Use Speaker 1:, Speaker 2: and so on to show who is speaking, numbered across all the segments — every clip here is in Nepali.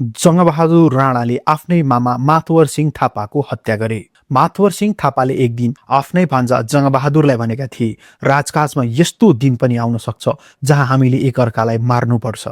Speaker 1: जङ्गबहादुर राणाले आफ्नै मामा माथवर सिंह थापाको हत्या गरे। माथवर सिंह थापाले एक दिन आफ्नै भान्जा जङ्गबहादुरलाई भनेका थिए, राजकाजमा यस्तो दिन पनि आउन सक्छ जहाँ हामीले एकअर्कालाई मार्नुपर्छ।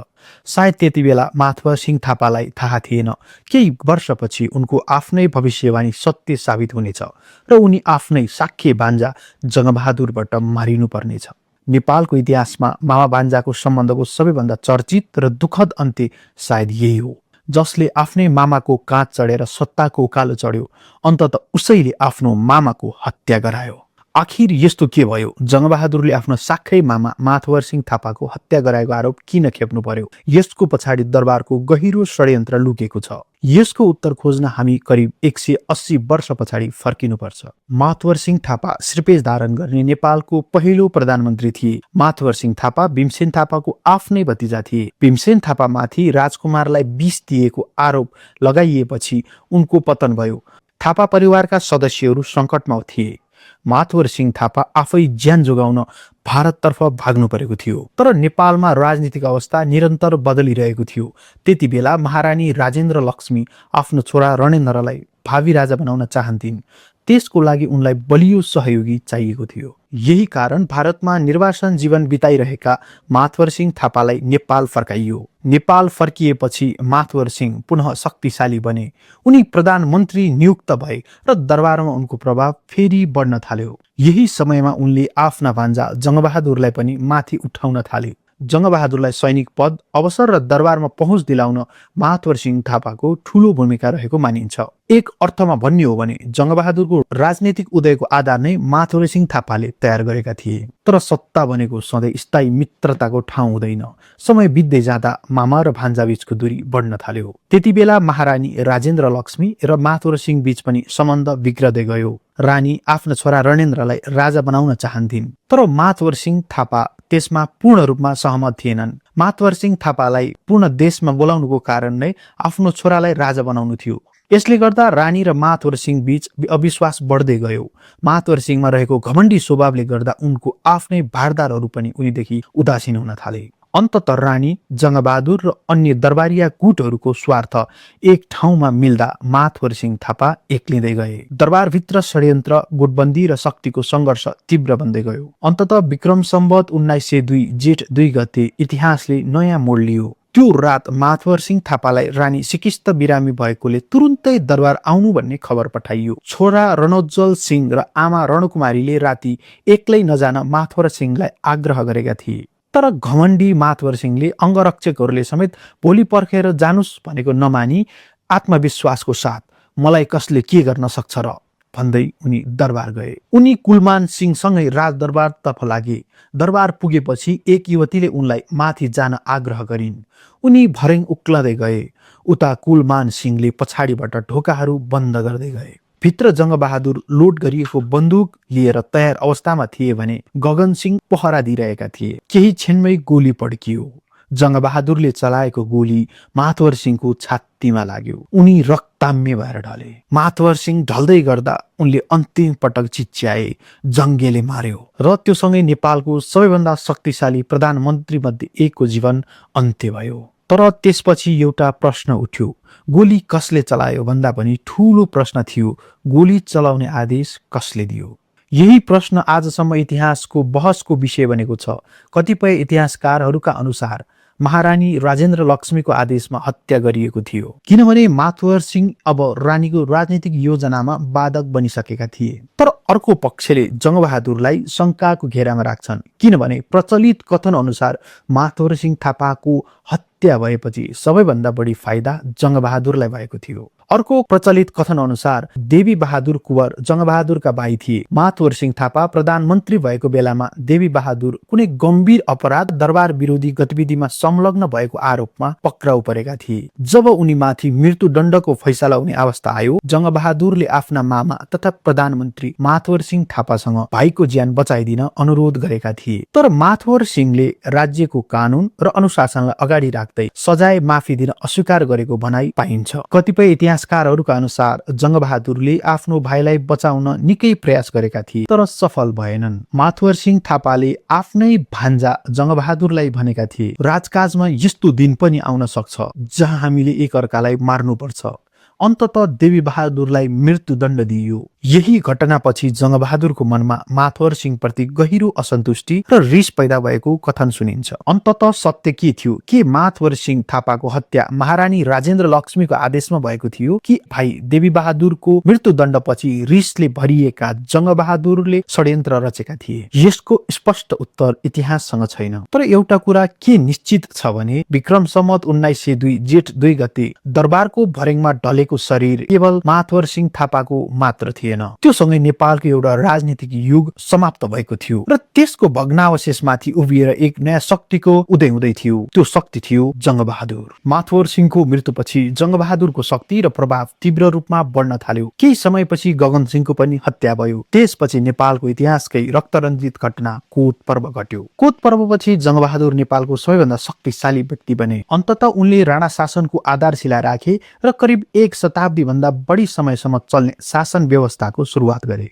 Speaker 1: सायद त्यति बेला माथवर सिंह थापालाई थाहा थिएन, केही वर्षपछि उनको आफ्नै भविष्यवाणी सत्य साबित हुनेछ र उनी आफ्नै साख्य भान्जा जङ्गबहादुरबाट मारिनुपर्नेछ। नेपालको इतिहासमा मामा भान्जाको सम्बन्धको सबैभन्दा चर्चित र दुःखद अन्त्य सायद यही हो, जसले आफ्नै मामाको काँध चढेर सत्ताको उकालो चढ्यो, अन्तत उसैले आफ्नो मामाको हत्या गरायो। आखिर यस्तो के भयो? जङ्गबहादुरले आफ्नो साखै मामा माथवर सिंह थापाको हत्या गराएको आरोप किन खेप्नु पर्यो? यसको पछाडि दरबारको गहिरो षड्यन्त्र लुकेको छ। यसको उत्तर खोज्न हामी करिब 180 वर्ष पछाडि फर्किनुपर्छ। माथवर सिंह थापा श्रीपेश धारण गर्ने नेपालको पहिलो प्रधानमन्त्री थिए। माथवर सिंह थापा भीमसेन थापाको आफ्नै भतिजा थिए। भीमसेन थापामाथि राजकुमारलाई विष दिएको आरोप लगाइएपछि उनको पतन भयो। थापा परिवारका सदस्यहरू सङ्कटमा थिए। माथवर सिंह थापा आफै ज्यान जोगाउन भारततर्फ भाग्नु परेको थियो। तर नेपालमा राजनीतिक अवस्था निरन्तर बदलिरहेको थियो। त्यति बेला महारानी राजेन्द्र लक्ष्मी आफ्नो छोरा रणेन्द्रलाई भावी राजा बनाउन चाहन्थिन्। त्यसको लागि उनलाई बलियो सहयोगी चाहिएको थियो। यही कारण भारतमा निर्वासन जीवन बिताइरहेका माथवर सिंह थापालाई नेपाल फर्काइयो। नेपाल फर्किएपछि माथवर सिंह पुनः शक्तिशाली बने। उनी प्रधानमन्त्री नियुक्त भए र दरबारमा उनको प्रभाव फेरि बढ्न थाल्यो। यही समयमा उनले आफ्ना भान्जा जङ्गबहादुरलाई पनि माथि उठाउन थाले। जङ्गबहादुरलाई सैनिक पद, अवसर र दरबारमा पहुँच दिलाउन माथवर सिंह थापाको ठूलो भूमिका रहेको मानिन्छ। एक अर्थमा भन्ने हो भने जङ्गबहादुरको राजनीतिक उदयको आधार नै माथवर सिंह थापाले तयार गरेका थिए। तर सत्ता भनेको सधैँ स्थायी मित्रताको ठाउँ हुँदैन। समय बित्दै जाँदा मामा र भान्जा बीचको दूरी बढ्न थाल्यो। त्यति बेला महारानी राजेन्द्र लक्ष्मी र माथवर सिंह बीच पनि सम्बन्ध बिग्रदै गयो। रानी आफ्नो छोरा रणेन्द्रलाई राजा बनाउन चाहन्थिन्, तर माथवर सिंह थापा त्यसमा पूर्ण रूपमा सहमत थिएनन्। माथवर सिंह थापालाई पूर्ण देशमा बोलाउनुको कारण नै आफ्नो छोरालाई राजा बनाउनु थियो। यसले गर्दा रानी र माथवर सिंह बीच अविश्वास बढ्दै गयो। माथवर सिंहमा रहेको घमण्डी स्वभावले गर्दा उनको आफ्नै भारदारहरू पनि उनीदेखि उदासीन हुन थाले। अन्ततः रानी, जङ्गबहादुर र अन्य दरबारिया गुटहरूको स्वार्थ एक ठाउँमा मिल्दा माथवर सिंह थापा एक्लिँदै गए। दरबारभित्र षड्यन्त्र, गुटबन्दी र शक्तिको सङ्घर्ष तीव्र बन्दै गयो। अन्ततः विक्रम सम्वत 1902 जेठ 2 गते इतिहासले नयाँ मोड लियो। त्यो रात माथवर सिंह थापालाई रानी सिकिस्त बिरामी भएकोले तुरुन्तै दरबार आउनु भन्ने खबर पठाइयो। छोरा रणोज्जवल सिंह र आमा रणकुमारीले राति एक्लै नजान माथवर सिंहलाई आग्रह गरेका थिए। तर घमण्डी माथवर सिंहले अङ्गरक्षकहरूले समेत भोलि पर्खेर जानुस् भनेको नमानी आत्मविश्वासको साथ मलाई कसले के गर्न सक्छ र भन्दै उनी दरबार गए। उनी कुलमान सिंहसँगै राजदरबारतर्फ लागे। दरबार पुगेपछि एक युवतीले उनलाई माथि जान आग्रह गरिन्। उनी भर्याङ उक्लदै गए। उता कुलमान सिंहले पछाडिबाट ढोकाहरू बन्द गर्दै गए। भित्र जङ्गबहादुर लोड गरिएको बन्दुक लिएर तयार अवस्थामा थिए भने गगन सिंह पहरा दिइरहेका थिए। केही क्षणमै गोली पड्कियो। जङ्गबहादुरले चलाएको गोली माथवर सिंहको छातीमा लाग्यो। उनी रक्ताम्य भएर ढले। माथवर सिंह ढल्दै गर्दा उनले अन्तिम पटक चिच्याए, जङ्गेले मार्यो। र त्योसँगै नेपालको सबैभन्दा शक्तिशाली प्रधानमन्त्री मध्ये एकको जीवन अन्त्य भयो। तर त्यसपछि एउटा प्रश्न उठ्यो, गोली कसले चलायो भन्दा पनि ठूलो प्रश्न थियो, गोली चलाउने आदेश कसले दियो? यही प्रश्न आजसम्म इतिहासको बहसको विषय बनेको छ। कतिपय इतिहासकारहरूका अनुसार महारानी राजेन्द्र लक्ष्मीको आदेशमा हत्या गरिएको थियो, किनभने माथवर सिंह अब रानीको राजनीतिक योजनामा बाधक बनिसकेका थिए। तर अर्को पक्षले जङ्गबहादुरलाई शङ्काको घेरामा राख्छन्, किनभने प्रचलित कथन अनुसार माथवर सिंह थापाको हत्या भएपछि सबैभन्दा बढी फाइदा जङ्गबहादुरलाई भएको थियो। अर्को प्रचलित कथन अनुसार देवी बहादुर कुँवर जङ्गबहादुरका भाइ थिए। माथवर सिंह थापा प्रधानमन्त्री भएको बेलामा देवी बहादुर कुनै गम्भीर अपराध, दरबार विरोधी गतिविधिमा संलग्न भएको आरोपमा पक्राउ परेका थिए। जब उनीमाथि मृत्युदण्डको फैसला हुने अवस्था आयो, जङ्गबहादुरले आफ्ना मामा तथा प्रधानमन्त्री माथवर सिंह थापासँग भाइको ज्यान बचाइदिन अनुरोध गरेका थिए। तर माथवर सिंहले राज्यको कानुन र अनुशासनलाई अगाडि राख्दै सजाय माफी दिन अस्वीकार गरेको भनाइ पाइन्छ। कतिपय इतिहास इतिहासकारहरूका अनुसार जङ्गबहादुरले आफ्नो भाइलाई बचाउन निकै प्रयास गरेका थिए तर सफल भएनन्। माथुवर सिंह थापाले आफ्नै भान्जा जङ्गबहादुरलाई भनेका थिए, राजकाजमा यस्तो दिन पनि आउन सक्छ जहाँ हामीले एकअर्कालाई मार्नुपर्छ। अन्ततः देवी बहादुरलाई मृत्युदण्ड दिइयो। यही घटनापछि जङ्गबहादुरको मनमा माथुवर सिंह प्रति गहिरो असन्तुष्टि र रिस पैदा भएको कथन सुनिन्छ। अन्ततः सत्य के थियो? के माथुवर सिंह थापाको हत्या महारानी राजेन्द्र लक्ष्मीको आदेशमा भएको थियो कि भाइ देवी बहादुरको मृत्युदण्डपछि रिसले भरिएका जङ्गबहादुरले षड्यन्त्र रचेका थिए? यसको स्पष्ट उत्तर इतिहाससँग छैन। तर एउटा कुरा के निश्चित छ भने विक्रम सम्वत 1902 जेठ 2 गते दरबारको भर्‍याङमा ढलेको शरीर केवल माथुवर सिंह थापाको मात्र थिएन। त्यो सँगै नेपालको एउटा राजनीतिक युग समाप्त भएको थियो र त्यसको भग्नावशेषमाथि उभिएर एक नयाँ शक्तिको उदय हुँदै थियो। त्यो शक्ति थियो जङ्गबहादुर। माथुवर सिंहको मृत्युपछि जङ्गबहादुरको शक्ति र प्रभाव तीव्र रूपमा बढ्न थाल्यो। केही समयपछि गगन सिंहको पनि हत्या भयो। त्यसपछि नेपालको इतिहासकै रक्तरञ्जित घटना कोट पर्व घट्यो। कोट पर्वपछि जङ्गबहादुर नेपालको सबैभन्दा शक्तिशाली व्यक्ति बने। अन्ततः उनले राणा शासनको आधारशिला राखे र करिब 1 शताब्दी भन्दा बढी समयसम्म चल्ने शासन व्यवस्थाको सुरुवात गरे।